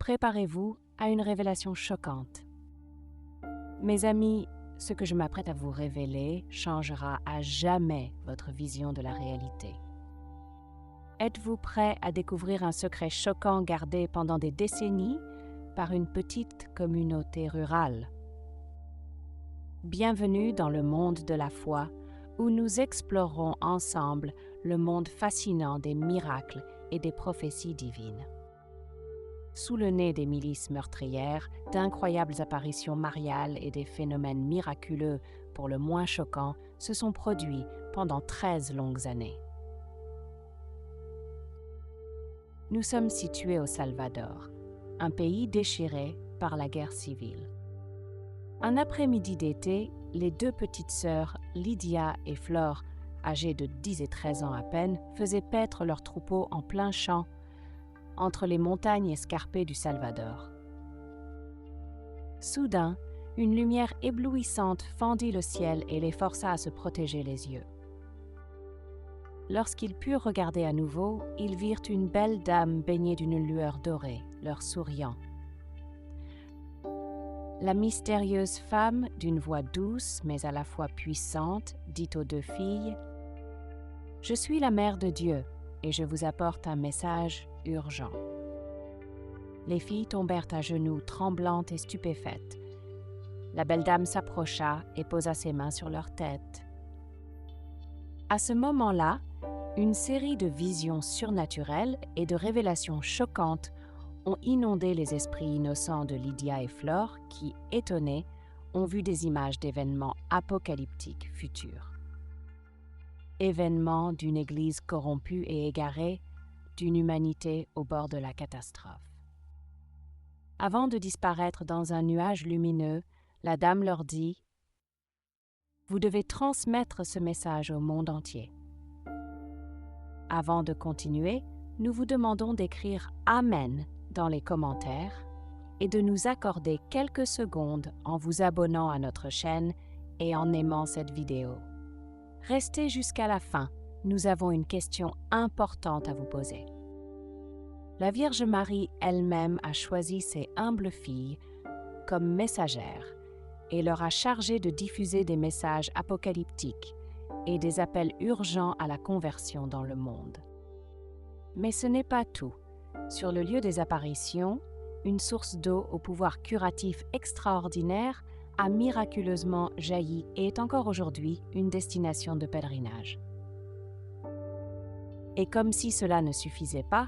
préparez-vous à une révélation choquante. Mes amis, ce que je m'apprête à vous révéler changera à jamais votre vision de la réalité. Êtes-vous prêt à découvrir un secret choquant gardé pendant des décennies par une petite communauté rurale? Bienvenue dans le monde de la foi, où nous explorerons ensemble le monde fascinant des miracles et des prophéties divines. Sous le nez des milices meurtrières, d'incroyables apparitions mariales et des phénomènes miraculeux, pour le moins choquants, se sont produits pendant 13 longues années. Nous sommes situés au Salvador, un pays déchiré par la guerre civile. Un après-midi d'été, les deux petites sœurs, Lydia et Flore, âgées de 10 et 13 ans à peine, faisaient paître leurs troupeaux en plein champ, entre les montagnes escarpées du Salvador. Soudain, une lumière éblouissante fendit le ciel et les força à se protéger les yeux. Lorsqu'ils purent regarder à nouveau, ils virent une belle dame baignée d'une lueur dorée, leur souriant. La mystérieuse femme, d'une voix douce mais à la fois puissante, dit aux deux filles : « Je suis la mère de Dieu et je vous apporte un message urgent. » Les filles tombèrent à genoux, tremblantes et stupéfaites. La belle dame s'approcha et posa ses mains sur leur tête. À ce moment-là, une série de visions surnaturelles et de révélations choquantes ont inondé les esprits innocents de Lydia et Flore qui, étonnés, ont vu des images d'événements apocalyptiques futurs. Événements d'une Église corrompue et égarée, d'une humanité au bord de la catastrophe. Avant de disparaître dans un nuage lumineux, la dame leur dit : « Vous devez transmettre ce message au monde entier. » Avant de continuer, nous vous demandons d'écrire « Amen » dans les commentaires et de nous accorder quelques secondes en vous abonnant à notre chaîne et en aimant cette vidéo. Restez jusqu'à la fin, nous avons une question importante à vous poser. La Vierge Marie elle-même a choisi ses humbles filles comme messagères et leur a chargé de diffuser des messages apocalyptiques et des appels urgents à la conversion dans le monde. Mais ce n'est pas tout. Sur le lieu des apparitions, une source d'eau au pouvoir curatif extraordinaire a miraculeusement jailli et est encore aujourd'hui une destination de pèlerinage. Et comme si cela ne suffisait pas,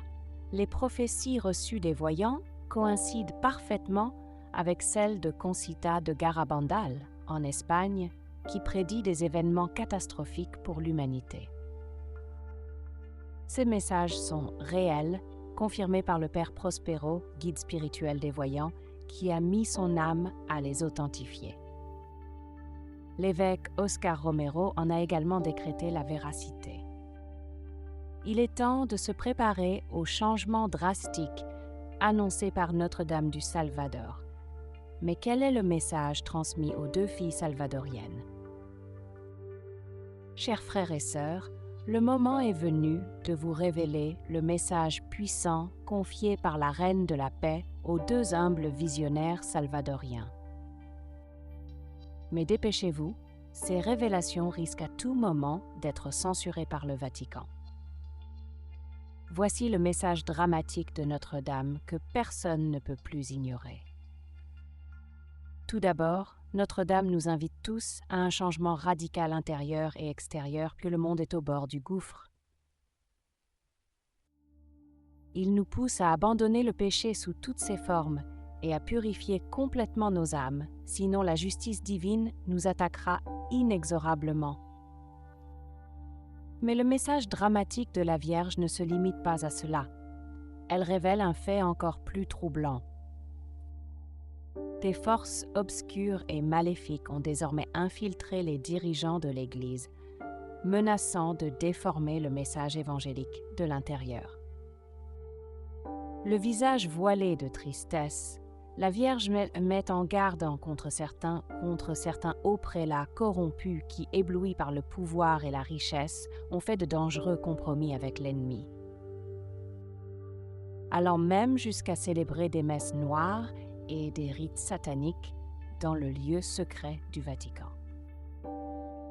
les prophéties reçues des voyants coïncident parfaitement avec celles de Concita de Garabandal, en Espagne, qui prédit des événements catastrophiques pour l'humanité. Ces messages sont réels, confirmés par le Père Prospero, guide spirituel des voyants, qui a mis son âme à les authentifier. L'évêque Oscar Romero en a également décrété la véracité. Il est temps de se préparer au changement drastique annoncé par Notre-Dame du Salvador. Mais quel est le message transmis aux deux filles salvadoriennes? Chers frères et sœurs, le moment est venu de vous révéler le message puissant confié par la Reine de la Paix aux deux humbles visionnaires salvadoriens. Mais dépêchez-vous, ces révélations risquent à tout moment d'être censurées par le Vatican. Voici le message dramatique de Notre-Dame que personne ne peut plus ignorer. Tout d'abord, Notre-Dame nous invite tous à un changement radical intérieur et extérieur que le monde est au bord du gouffre. Il nous pousse à abandonner le péché sous toutes ses formes et à purifier complètement nos âmes, sinon la justice divine nous attaquera inexorablement. Mais le message dramatique de la Vierge ne se limite pas à cela. Elle révèle un fait encore plus troublant. Des forces obscures et maléfiques ont désormais infiltré les dirigeants de l'Église, menaçant de déformer le message évangélique de l'intérieur. Le visage voilé de tristesse, la Vierge met en garde contre certains hauts prélats corrompus qui, éblouis par le pouvoir et la richesse, ont fait de dangereux compromis avec l'ennemi. allant même jusqu'à célébrer des messes noires et des rites sataniques dans le lieu secret du Vatican.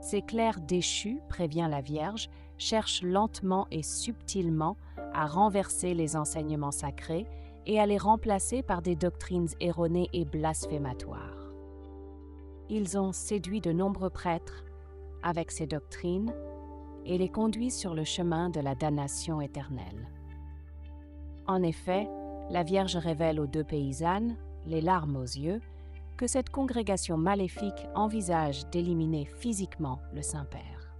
Ces clercs déchus, prévient la Vierge, cherchent lentement et subtilement à renverser les enseignements sacrés et à les remplacer par des doctrines erronées et blasphématoires. Ils ont séduit de nombreux prêtres avec ces doctrines et les conduisent sur le chemin de la damnation éternelle. En effet, la Vierge révèle aux deux paysannes, les larmes aux yeux, que cette congrégation maléfique envisage d'éliminer physiquement le Saint-Père.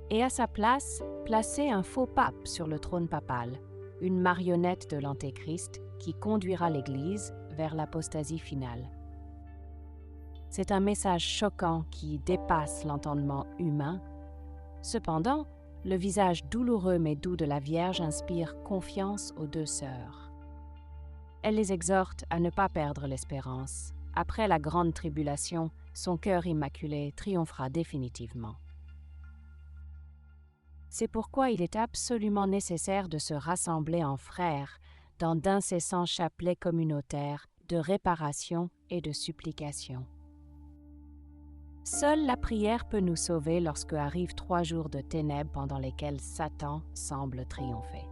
Et à sa place, placer un faux pape sur le trône papal, une marionnette de l'Antéchrist qui conduira l'Église vers l'apostasie finale. C'est un message choquant qui dépasse l'entendement humain. Cependant, le visage douloureux mais doux de la Vierge inspire confiance aux deux sœurs. Elle les exhorte à ne pas perdre l'espérance. Après la grande tribulation, son cœur immaculé triomphera définitivement. C'est pourquoi il est absolument nécessaire de se rassembler en frères dans d'incessants chapelets communautaires de réparation et de supplication. Seule la prière peut nous sauver lorsque arrivent 3 jours de ténèbres pendant lesquels Satan semble triompher.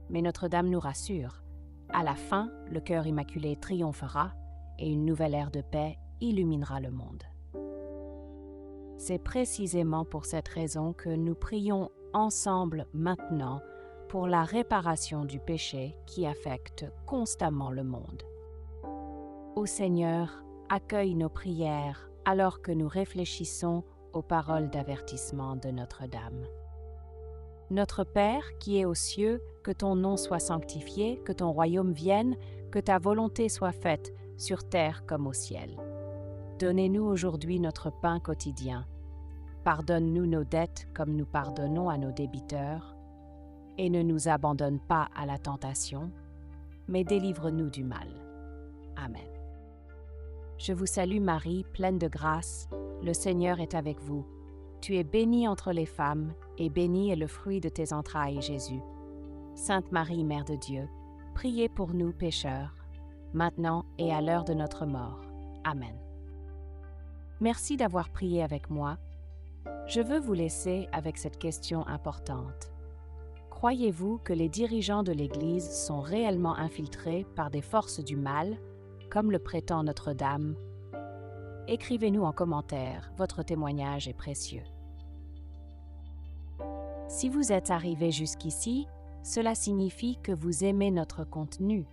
Mais Notre-Dame nous rassure. À la fin, le cœur immaculé triomphera et une nouvelle ère de paix illuminera le monde. C'est précisément pour cette raison que nous prions ensemble maintenant pour la réparation du péché qui affecte constamment le monde. Ô Seigneur, accueille nos prières alors que nous réfléchissons aux paroles d'avertissement de Notre-Dame. Notre Père qui es aux cieux, que ton nom soit sanctifié, que ton royaume vienne, que ta volonté soit faite sur terre comme au ciel. Donnez-nous aujourd'hui notre pain quotidien. Pardonne-nous nos dettes comme nous pardonnons à nos débiteurs, et ne nous abandonne pas à la tentation, mais délivre-nous du mal. Amen. Je vous salue Marie, pleine de grâce, le Seigneur est avec vous. Tu es bénie entre les femmes, et béni est le fruit de tes entrailles, Jésus. Sainte Marie, Mère de Dieu, priez pour nous pécheurs, maintenant et à l'heure de notre mort. Amen. Merci d'avoir prié avec moi. Je veux vous laisser avec cette question importante. Croyez-vous que les dirigeants de l'Église sont réellement infiltrés par des forces du mal, comme le prétend Notre-Dame? Écrivez-nous en commentaire, votre témoignage est précieux. Si vous êtes arrivé jusqu'ici, cela signifie que vous aimez notre contenu.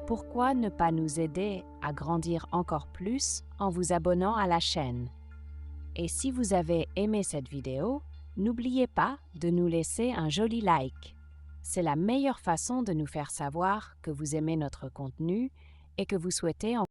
Pourquoi ne pas nous aider à grandir encore plus en vous abonnant à la chaîne? Et si vous avez aimé cette vidéo, n'oubliez pas de nous laisser un joli like. C'est la meilleure façon de nous faire savoir que vous aimez notre contenu et que vous souhaitez en